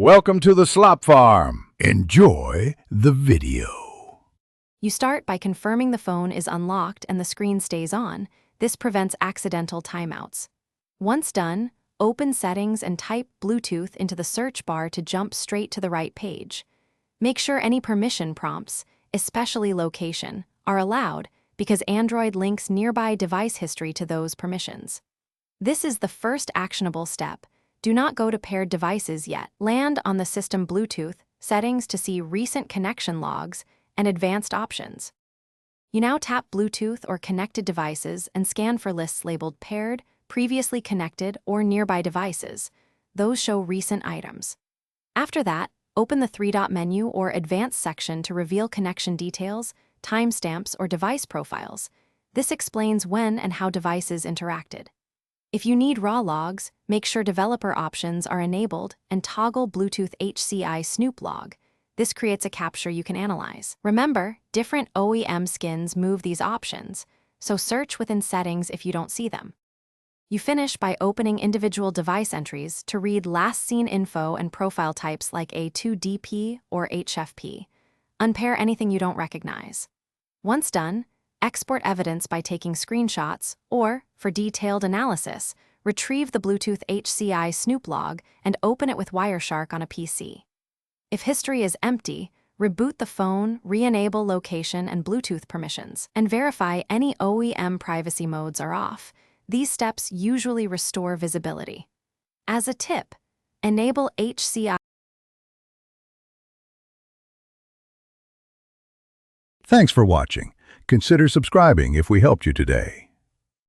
Welcome to the Slop Farm. Enjoy the video. You start by confirming the phone is unlocked and the screen stays on. This prevents accidental timeouts. Once done, open Settings and type Bluetooth into the search bar to jump straight to the right page. Make sure any permission prompts, especially location, are allowed because Android links nearby device history to those permissions. This is the first actionable step. Do not go to paired devices yet. Land on the system Bluetooth settings to see recent connection logs and advanced options. You now tap Bluetooth or connected devices and scan for lists labeled paired, previously connected, or nearby devices. Those show recent items. After that, open the three-dot menu or advanced section to reveal connection details, timestamps, or device profiles. This explains when and how devices interacted. If you need raw logs, make sure developer options are enabled and toggle Bluetooth HCI Snoop log. This creates a capture you can analyze. Remember, different OEM skins move these options, so search within settings if you don't see them. You finish by opening individual device entries to read last seen info and profile types like A2DP or HFP. Unpair anything you don't recognize. Once done, export evidence by taking screenshots, or, for detailed analysis, retrieve the Bluetooth HCI Snoop log and open it with Wireshark on a PC. If history is empty, reboot the phone, re-enable location and Bluetooth permissions, and verify any OEM privacy modes are off. These steps usually restore visibility. As a tip, enable HCI. Thanks for watching. Consider subscribing if we helped you today.